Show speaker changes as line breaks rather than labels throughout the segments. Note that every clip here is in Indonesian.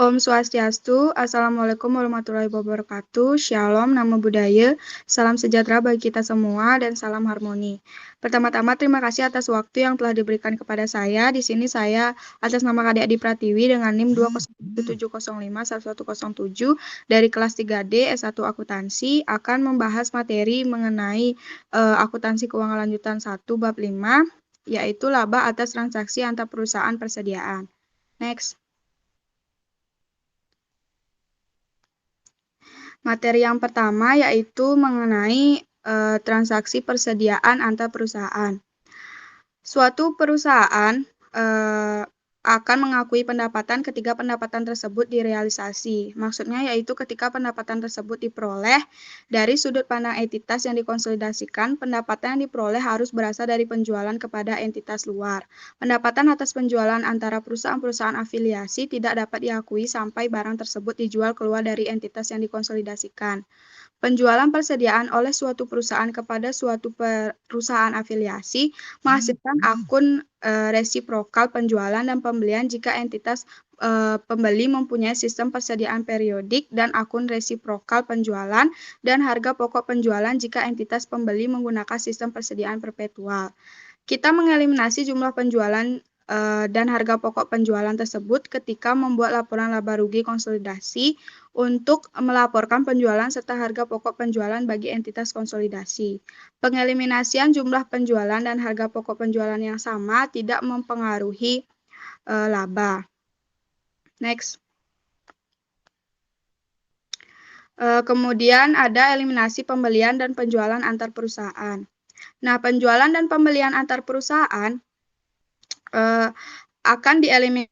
Om Swastiastu, Assalamualaikum warahmatullahi wabarakatuh, Shalom, Namo Buddhaya, salam sejahtera bagi kita semua, dan salam harmoni. Pertama-tama, terima kasih atas waktu yang telah diberikan kepada saya. Di sini saya, atas nama Kak Adi Pratiwi dengan NIM 207051107 dari kelas 3D S1 Akuntansi, akan membahas materi mengenai akuntansi keuangan lanjutan 1 bab 5, yaitu laba atas transaksi antar perusahaan persediaan. Next. Materi yang pertama yaitu mengenai transaksi persediaan antar perusahaan. Suatu perusahaan akan mengakui pendapatan ketika pendapatan tersebut direalisasi. Maksudnya yaitu ketika pendapatan tersebut diperoleh dari sudut pandang entitas yang dikonsolidasikan, pendapatan yang diperoleh harus berasal dari penjualan kepada entitas luar. Pendapatan atas penjualan antara perusahaan-perusahaan afiliasi tidak dapat diakui sampai barang tersebut dijual keluar dari entitas yang dikonsolidasikan. Penjualan persediaan oleh suatu perusahaan kepada suatu perusahaan afiliasi menghasilkan akun resiprokal penjualan dan pembelian jika entitas pembeli mempunyai sistem persediaan periodik dan akun resiprokal penjualan dan harga pokok penjualan jika entitas pembeli menggunakan sistem persediaan perpetual. Kita mengeliminasi jumlah penjualan dan harga pokok penjualan tersebut ketika membuat laporan laba rugi konsolidasi untuk melaporkan penjualan serta harga pokok penjualan bagi entitas konsolidasi. Pengeliminasian jumlah penjualan dan harga pokok penjualan yang sama tidak mempengaruhi laba. Next. Kemudian ada eliminasi pembelian dan penjualan antar perusahaan. Nah, penjualan dan pembelian antar perusahaan akan dieliminasi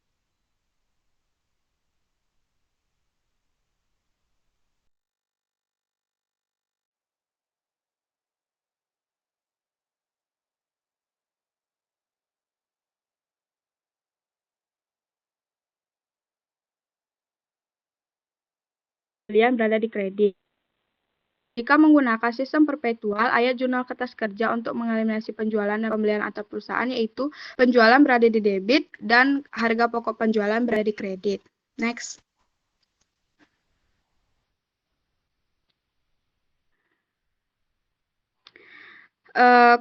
berada di kredit. Jika menggunakan sistem perpetual, ayat jurnal kertas kerja untuk mengeliminasi penjualan dan pembelian antar perusahaan yaitu penjualan berada di debit dan harga pokok penjualan berada di kredit. Next.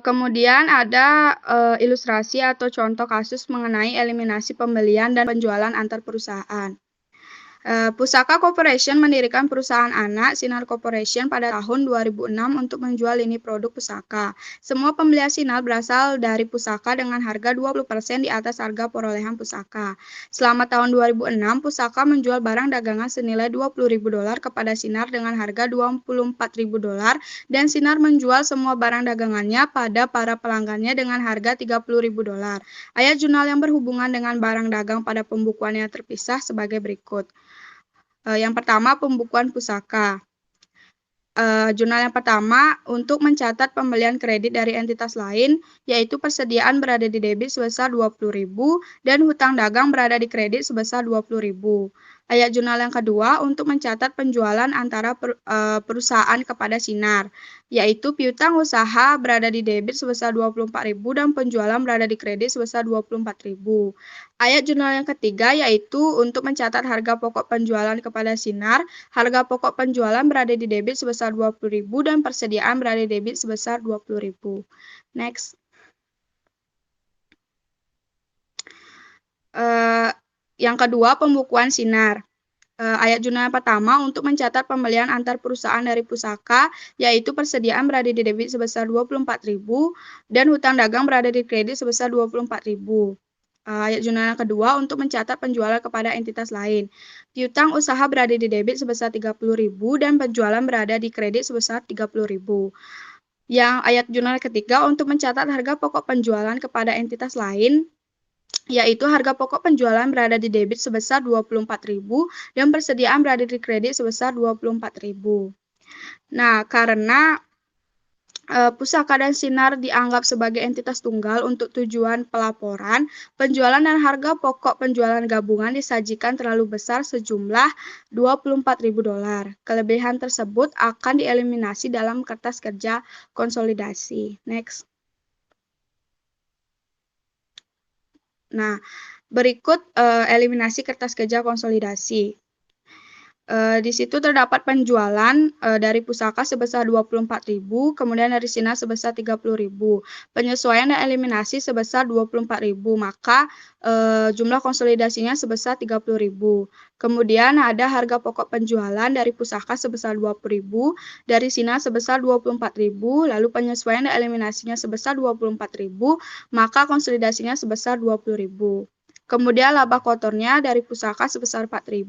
Kemudian ada ilustrasi atau contoh kasus mengenai eliminasi pembelian dan penjualan antar perusahaan. Pusaka Corporation mendirikan perusahaan anak Sinar Corporation pada tahun 2006 untuk menjual lini produk pusaka. Semua pembelian Sinar berasal dari pusaka dengan harga 20% di atas harga perolehan pusaka. Selama tahun 2006, pusaka menjual barang dagangan senilai $20.000 kepada Sinar dengan harga $24.000 dan Sinar menjual semua barang dagangannya pada para pelanggannya dengan harga $30.000. Ayat jurnal yang berhubungan dengan barang dagang pada pembukuannya terpisah sebagai berikut. Yang pertama, pembukuan pusaka. Jurnal yang pertama untuk mencatat pembelian kredit dari entitas lain, yaitu persediaan berada di debit sebesar $20.000 dan hutang dagang berada di kredit sebesar $20.000. Ayat jurnal yang kedua untuk mencatat penjualan antara perusahaan kepada Sinar, yaitu piutang usaha berada di debit sebesar $24.000 dan penjualan berada di kredit sebesar $24.000. Ayat jurnal yang ketiga yaitu untuk mencatat harga pokok penjualan kepada Sinar, harga pokok penjualan berada di debit sebesar $20.000 dan persediaan berada di debit sebesar $20.000. Next. Yang kedua, pembukuan Sinar. Ayat jurnal yang pertama untuk mencatat pembelian antar perusahaan dari pusaka, yaitu persediaan berada di debit sebesar $24.000 dan hutang dagang berada di kredit sebesar $24.000. Ayat jurnal yang kedua untuk mencatat penjualan kepada entitas lain. Piutang usaha berada di debit sebesar $30.000 dan penjualan berada di kredit sebesar $30.000. Yang ayat jurnal ketiga untuk mencatat harga pokok penjualan kepada entitas lain, yaitu harga pokok penjualan berada di debit sebesar $24.000 dan persediaan berada di kredit sebesar $24.000. Nah, karena pusaka dan Sinar dianggap sebagai entitas tunggal untuk tujuan pelaporan, penjualan dan harga pokok penjualan gabungan disajikan terlalu besar sejumlah $24.000. Kelebihan tersebut akan dieliminasi dalam kertas kerja konsolidasi. Next. Nah, Berikut eliminasi kertas kerja konsolidasi. Di situ terdapat penjualan dari pusaka sebesar 24.000, kemudian dari sinar sebesar 30.000. Penyesuaian dan eliminasi sebesar 24.000, maka jumlah konsolidasinya sebesar 30.000. Kemudian ada harga pokok penjualan dari pusaka sebesar 20.000, dari sinar sebesar 24.000, lalu penyesuaian dan eliminasinya sebesar 24.000, maka konsolidasinya sebesar 20.000. Kemudian laba kotornya dari pusaka sebesar 4.000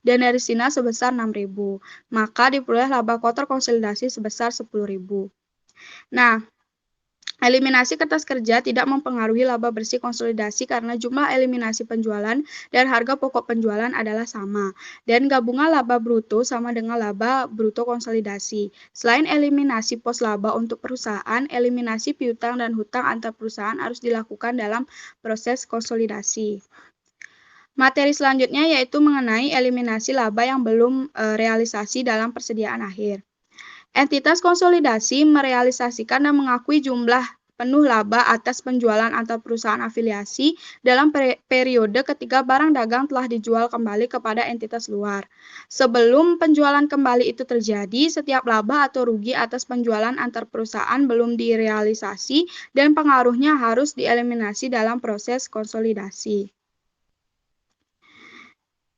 dan dari sinar sebesar 6.000. Maka diperoleh laba kotor konsolidasi sebesar 10.000. Nah, eliminasi kertas kerja tidak mempengaruhi laba bersih konsolidasi karena jumlah eliminasi penjualan dan harga pokok penjualan adalah sama. Dan gabungan laba bruto sama dengan laba bruto konsolidasi. Selain eliminasi pos laba untuk perusahaan, eliminasi piutang dan hutang antar perusahaan harus dilakukan dalam proses konsolidasi. Materi selanjutnya yaitu mengenai eliminasi laba yang belum realisasi dalam persediaan akhir. Entitas konsolidasi merealisasikan dan mengakui jumlah penuh laba atas penjualan antar perusahaan afiliasi dalam periode ketika barang dagang telah dijual kembali kepada entitas luar. Sebelum penjualan kembali itu terjadi, setiap laba atau rugi atas penjualan antar perusahaan belum direalisasi dan pengaruhnya harus dieliminasi dalam proses konsolidasi.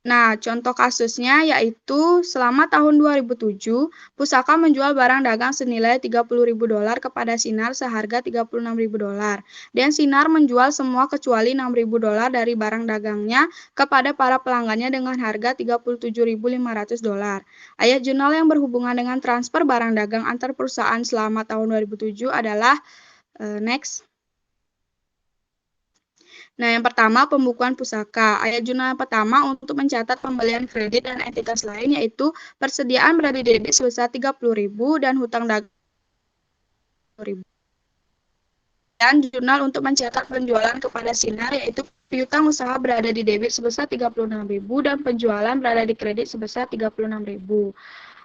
Nah, contoh kasusnya yaitu selama tahun 2007, Pusaka menjual barang dagang senilai $30.000 kepada Sinar seharga $36.000. Dan Sinar menjual semua kecuali $6.000 dari barang dagangnya kepada para pelanggannya dengan harga $37.500. Ayat jurnal yang berhubungan dengan transfer barang dagang antar perusahaan selama tahun 2007 adalah next. Nah, yang pertama pembukuan pusaka. Ayat jurnal yang pertama untuk mencatat pembelian kredit dan entitas lain yaitu persediaan berada di debit sebesar 30.000 dan hutang dagang 10.000. Dan jurnal untuk mencatat penjualan kepada Sinar yaitu piutang usaha berada di debit sebesar 36.000 dan penjualan berada di kredit sebesar 36.000.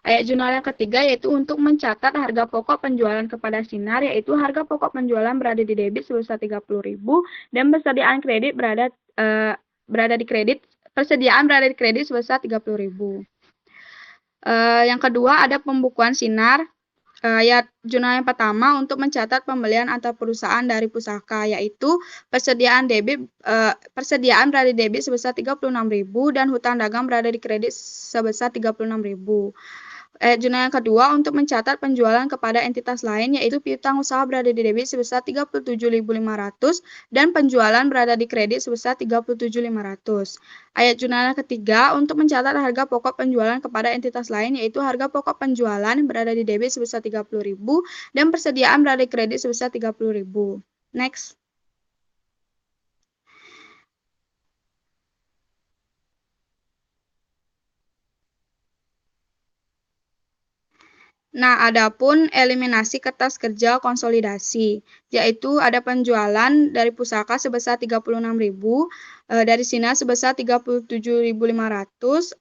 Ayat jurnal yang ketiga yaitu untuk mencatat harga pokok penjualan kepada Sinar yaitu harga pokok penjualan berada di debit sebesar 30.000 dan persediaan kredit berada di kredit sebesar 30.000. Yang kedua ada pembukuan Sinar. Ayat jurnal yang pertama untuk mencatat pembelian antar perusahaan dari pusaka yaitu persediaan berada di debit sebesar 36.000 dan hutang dagang berada di kredit sebesar 36.000. Jurnal yang kedua untuk mencatat penjualan kepada entitas lain yaitu piutang usaha berada di debit sebesar 37.500 dan penjualan berada di kredit sebesar 37.500. Ayat jurnal yang ketiga untuk mencatat harga pokok penjualan kepada entitas lain yaitu harga pokok penjualan berada di debit sebesar 30.000 dan persediaan berada di kredit sebesar 30.000. Next. Nah, adapun eliminasi kertas kerja konsolidasi, yaitu ada penjualan dari pusaka sebesar 36.000, dari Sinar sebesar 37.500,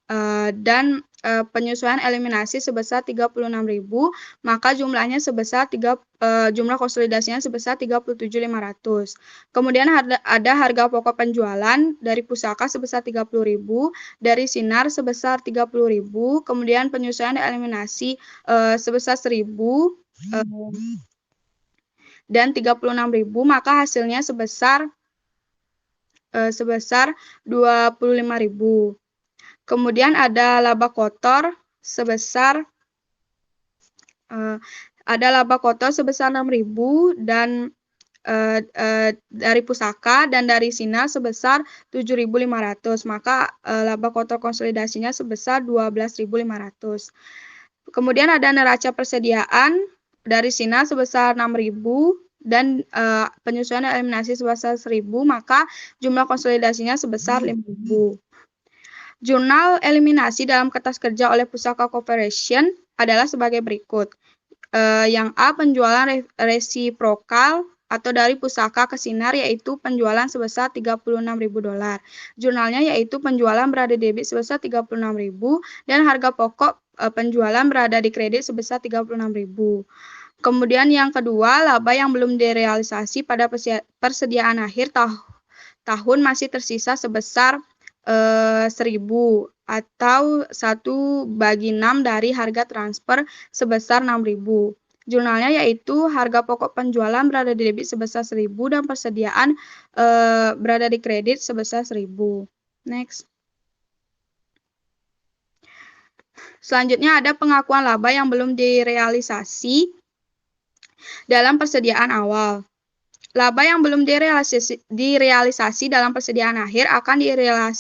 dan penyesuaian eliminasi sebesar 36.000, maka jumlahnya sebesar jumlah konsolidasinya sebesar 37.500. Kemudian ada harga pokok penjualan dari pusaka sebesar 30.000, dari Sinar sebesar 30.000, kemudian penyesuaian dan eliminasi sebesar 1.000 dan 36.000, maka hasilnya sebesar 25.000. Kemudian ada laba kotor sebesar 6.000 dan dari pusaka dan dari Sinar sebesar 7.500, maka laba kotor konsolidasinya sebesar 12.500. Kemudian ada neraca persediaan dari Sinar sebesar 6.000 dan penyesuaian dan eliminasi sebesar 1.000, maka jumlah konsolidasinya sebesar 5.000. Jurnal eliminasi dalam kertas kerja oleh Pusaka Corporation adalah sebagai berikut. Yang A, penjualan resiprokal atau dari pusaka ke Sinar yaitu penjualan sebesar $36.000. Jurnalnya yaitu penjualan berada di debit sebesar 36.000 dan harga pokok penjualan berada di kredit sebesar 36.000. Kemudian yang kedua, laba yang belum direalisasi pada persediaan akhir tahun masih tersisa sebesar 1.000 atau 1/6 dari harga transfer sebesar 6.000. Jurnalnya yaitu harga pokok penjualan berada di debit sebesar 1.000 dan persediaan berada di kredit sebesar 1.000. Next. Selanjutnya ada pengakuan laba yang belum direalisasi dalam persediaan awal. Laba yang belum direalisasi dalam persediaan akhir akan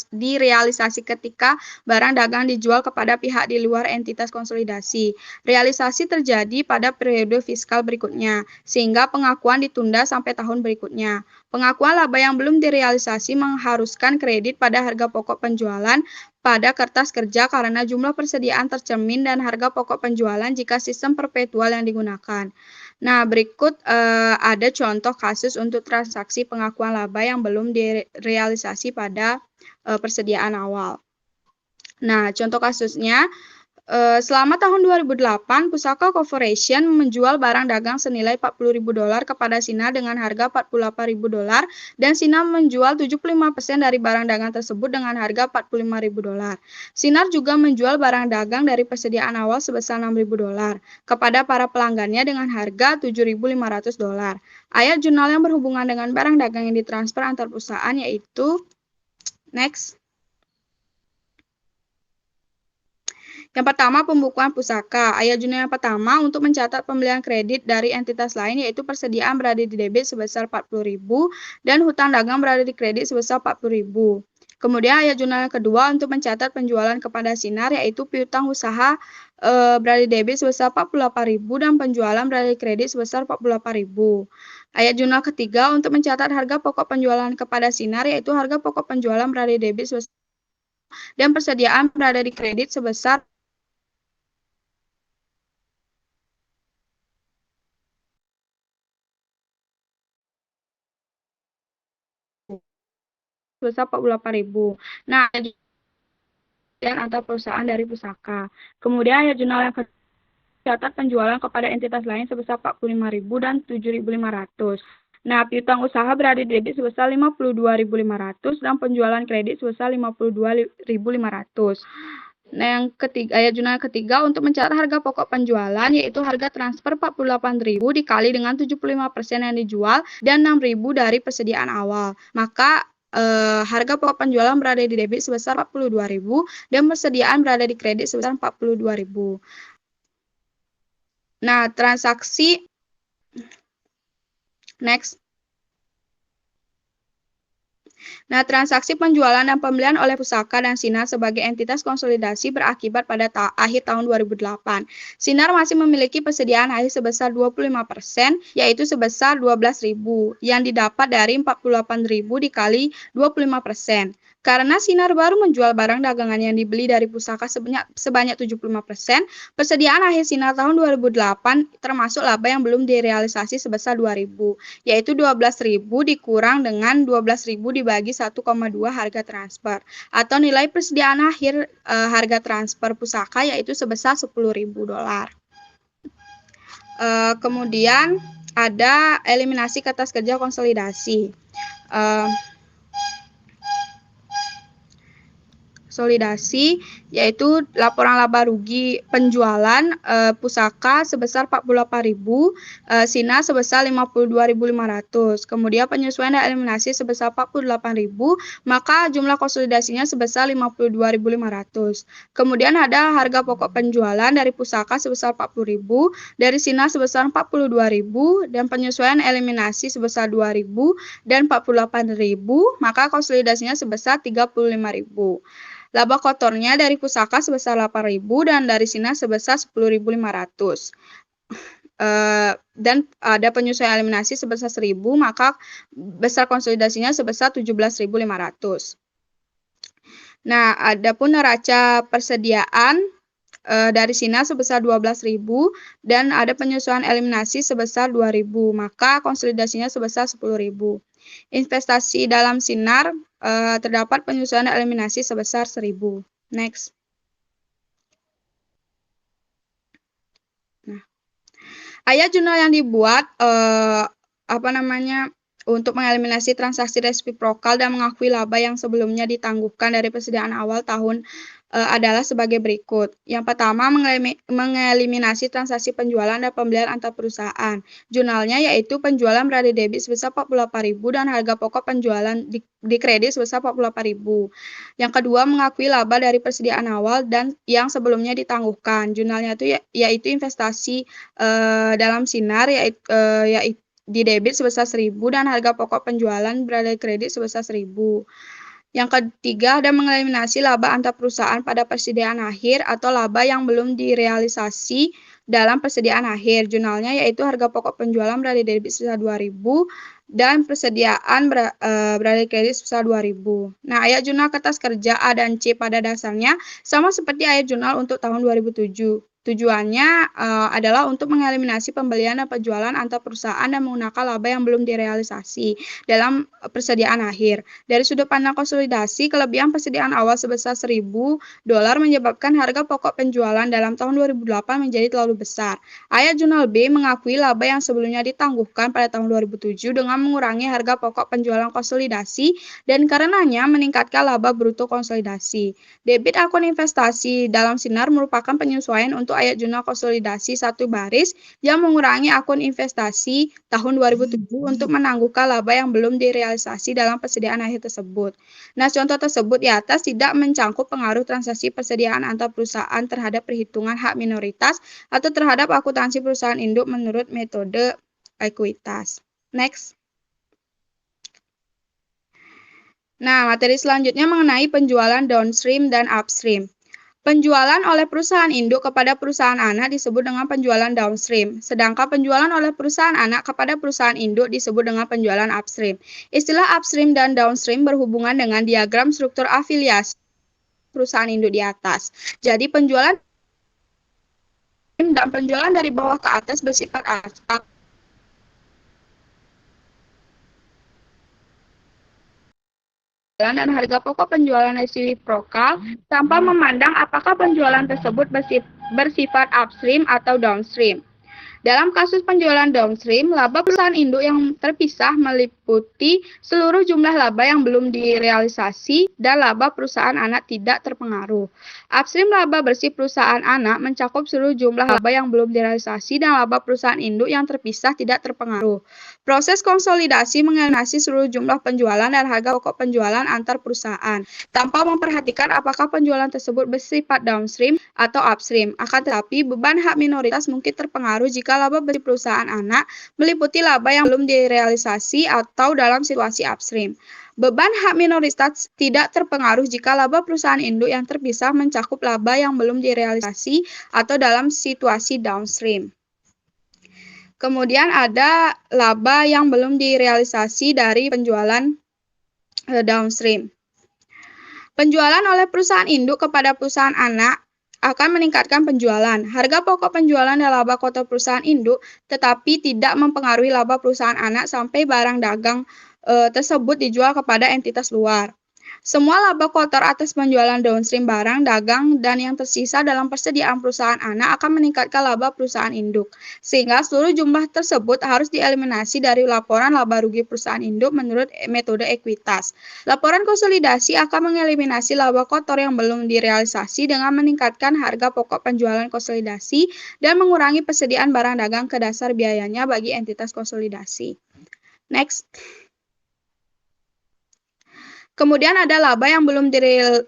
direalisasi ketika barang dagang dijual kepada pihak di luar entitas konsolidasi. Realisasi terjadi pada periode fiskal berikutnya, sehingga pengakuan ditunda sampai tahun berikutnya. Pengakuan laba yang belum direalisasi mengharuskan kredit pada harga pokok penjualan pada kertas kerja karena jumlah persediaan tercermin dan harga pokok penjualan jika sistem perpetual yang digunakan. Nah, berikut ada contoh kasus untuk transaksi pengakuan laba yang belum direalisasi pada persediaan awal. Nah, contoh kasusnya, selama tahun 2008, Pusaka Corporation menjual barang dagang senilai $40.000 kepada Sinar dengan harga $48.000 dan Sinar menjual 75% dari barang dagang tersebut dengan harga $45.000. Sinar juga menjual barang dagang dari persediaan awal sebesar $6.000 kepada para pelanggannya dengan harga $7.500. Ayat jurnal yang berhubungan dengan barang dagang yang ditransfer antar perusahaan yaitu next. Yang pertama, pembukuan pusaka. Ayat jurnal yang pertama untuk mencatat pembelian kredit dari entitas lain yaitu persediaan berada di debit sebesar 40.000 dan hutang dagang berada di kredit sebesar 40.000. Kemudian ayat jurnal yang kedua untuk mencatat penjualan kepada Sinar yaitu piutang usaha berada di debit sebesar 48.000 dan penjualan berada di kredit sebesar 48.000. Ayat jurnal ketiga untuk mencatat harga pokok penjualan kepada Sinar yaitu harga pokok penjualan berada di debit sebesar dan persediaan berada di kredit sebesar sebesar 48.000. Nah, dan antar perusahaan dari pusaka. Kemudian ayat jurnal yang catat penjualan kepada entitas lain sebesar 45.000 dan 7.500. Nah, piutang usaha berada di debit sebesar 52.500 dan penjualan kredit sebesar 52.500. Nah, yang ketiga, ayat jurnal ketiga untuk mencatat harga pokok penjualan yaitu harga transfer 48.000 dikali dengan 75% yang dijual dan 6.000 dari persediaan awal. Maka harga pokok penjualan berada di debit sebesar 42.000 dan persediaan berada di kredit sebesar 42.000. Nah, transaksi next. Nah, transaksi penjualan dan pembelian oleh Pusaka dan Sinar sebagai entitas konsolidasi berakibat pada akhir tahun 2008. Sinar masih memiliki persediaan akhir sebesar 25%, yaitu sebesar 12.000, yang didapat dari 48.000 dikali 25%. Karena Sinar baru menjual barang dagangan yang dibeli dari Pusaka sebanyak 75%, persediaan akhir Sinar tahun 2008 termasuk laba yang belum direalisasi sebesar 2.000, yaitu 12.000 dikurang dengan 12.000 dibagi 1,2 harga transfer, atau nilai persediaan akhir harga transfer Pusaka yaitu sebesar $10.000. Kemudian ada eliminasi kertas kerja konsolidasi. Konsolidasi yaitu laporan laba rugi penjualan Pusaka sebesar 48.000, Sinar sebesar 52.500. Kemudian penyesuaian dan eliminasi sebesar 48.000, maka jumlah konsolidasinya sebesar 52.500. Kemudian ada harga pokok penjualan dari Pusaka sebesar 40.000, dari Sinar sebesar 42.000 dan penyesuaian eliminasi sebesar 2.000 dan 48.000, maka konsolidasinya sebesar 35.000. Laba kotornya dari Pusaka sebesar 8.000 dan dari Sinar sebesar 10.500. Dan ada penyesuaian eliminasi sebesar 1.000, maka besar konsolidasinya sebesar 17.500. Nah, adapun neraca persediaan dari Sinar sebesar 12.000 dan ada penyesuaian eliminasi sebesar 2.000, maka konsolidasinya sebesar 10.000. Investasi dalam Sinar terdapat penyesuaian eliminasi sebesar 1.000. Next. Nah, ayat jurnal yang dibuat untuk mengeliminasi transaksi resiprokal dan mengakui laba yang sebelumnya ditangguhkan dari persediaan awal tahun adalah sebagai berikut. Yang pertama, mengeliminasi transaksi penjualan dan pembelian antar perusahaan. Jurnalnya yaitu penjualan berada debit sebesar 48.000 dan harga pokok penjualan di kredit sebesar 48.000. Yang kedua, mengakui laba dari persediaan awal dan yang sebelumnya ditangguhkan. Jurnalnya itu yaitu investasi dalam sinar yaitu di debit sebesar 1.000 dan harga pokok penjualan berada di kredit sebesar 1.000. Yang ketiga, ada mengeliminasi laba antar perusahaan pada persediaan akhir atau laba yang belum direalisasi dalam persediaan akhir. Jurnalnya yaitu harga pokok penjualan berada di debit sebesar 2.000 dan persediaan berada di kredit sebesar 2.000. Nah, ayat jurnal kertas kerja A dan C pada dasarnya sama seperti ayat jurnal untuk tahun 2007. Tujuannya adalah untuk mengeliminasi pembelian dan penjualan antar perusahaan dan menggunakan laba yang belum direalisasi dalam persediaan akhir. Dari sudut pandang konsolidasi, kelebihan persediaan awal sebesar $1.000 menyebabkan harga pokok penjualan dalam tahun 2008 menjadi terlalu besar. Ayat jurnal B mengakui laba yang sebelumnya ditangguhkan pada tahun 2007 dengan mengurangi harga pokok penjualan konsolidasi dan karenanya meningkatkan laba bruto konsolidasi. Debit akun investasi dalam sinar merupakan penyesuaian untuk ayat jurnal konsolidasi satu baris yang mengurangi akun investasi tahun 2007 untuk menangguhkan laba yang belum direalisasi dalam persediaan akhir tersebut. Nah, contoh tersebut di atas tidak mencangkup pengaruh transaksi persediaan antar perusahaan terhadap perhitungan hak minoritas atau terhadap akuntansi perusahaan induk menurut metode ekuitas. Next. Nah, materi selanjutnya mengenai penjualan downstream dan upstream. Penjualan oleh perusahaan induk kepada perusahaan anak disebut dengan penjualan downstream, sedangkan penjualan oleh perusahaan anak kepada perusahaan induk disebut dengan penjualan upstream. Istilah upstream dan downstream berhubungan dengan diagram struktur afiliasi perusahaan induk di atas. Jadi penjualan dan penjualan dari bawah ke atas bersifat dan harga pokok penjualan resiprokal tanpa memandang apakah penjualan tersebut bersifat upstream atau downstream. Dalam kasus penjualan downstream, laba perusahaan induk yang terpisah meliputi seluruh jumlah laba yang belum direalisasi dan laba perusahaan anak tidak terpengaruh. Upstream laba bersih perusahaan anak mencakup seluruh jumlah laba yang belum direalisasi dan laba perusahaan induk yang terpisah tidak terpengaruh. Proses konsolidasi mengeliminasi seluruh jumlah penjualan dan harga pokok penjualan antar perusahaan, tanpa memperhatikan apakah penjualan tersebut bersifat downstream atau upstream. Akan tetapi, beban hak minoritas mungkin terpengaruh jika laba bersih perusahaan anak meliputi laba yang belum direalisasi atau dalam situasi upstream. Beban hak minoritas tidak terpengaruh jika laba perusahaan induk yang terpisah mencakup laba yang belum direalisasi atau dalam situasi downstream. Kemudian ada laba yang belum direalisasi dari penjualan downstream. Penjualan oleh perusahaan induk kepada perusahaan anak akan meningkatkan penjualan. Harga pokok penjualan dan laba kotor perusahaan induk tetapi tidak mempengaruhi laba perusahaan anak sampai barang dagang tersebut dijual kepada entitas luar. Semua laba kotor atas penjualan downstream barang, dagang, dan yang tersisa dalam persediaan perusahaan anak akan meningkatkan laba perusahaan induk. Sehingga seluruh jumlah tersebut harus dieliminasi dari laporan laba rugi perusahaan induk menurut metode ekuitas. Laporan konsolidasi akan mengeliminasi laba kotor yang belum direalisasi dengan meningkatkan harga pokok penjualan konsolidasi dan mengurangi persediaan barang dagang ke dasar biayanya bagi entitas konsolidasi. Next. Kemudian ada laba yang belum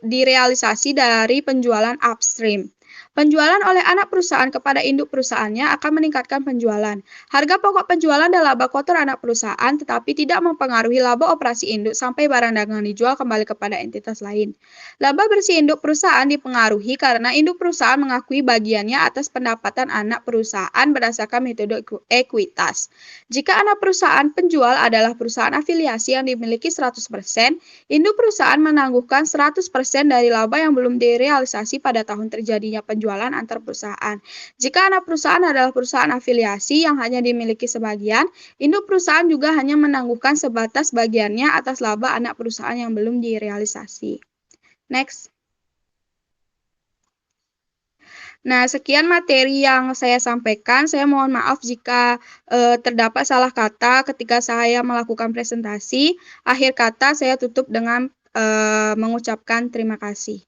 direalisasi dari penjualan upstream. Penjualan oleh anak perusahaan kepada induk perusahaannya akan meningkatkan penjualan. Harga pokok penjualan dan laba kotor anak perusahaan tetapi tidak mempengaruhi laba operasi induk sampai barang dagang dijual kembali kepada entitas lain. Laba bersih induk perusahaan dipengaruhi karena induk perusahaan mengakui bagiannya atas pendapatan anak perusahaan berdasarkan metode ekuitas. Jika anak perusahaan penjual adalah perusahaan afiliasi yang dimiliki 100%, induk perusahaan menangguhkan 100% dari laba yang belum direalisasi pada tahun terjadinya penjualan antar perusahaan. Jika anak perusahaan adalah perusahaan afiliasi yang hanya dimiliki sebagian, induk perusahaan juga hanya menangguhkan sebatas bagiannya atas laba anak perusahaan yang belum direalisasi. Next. Nah, sekian materi yang saya sampaikan. Saya mohon maaf jika terdapat salah kata ketika saya melakukan presentasi. Akhir kata saya tutup dengan mengucapkan terima kasih.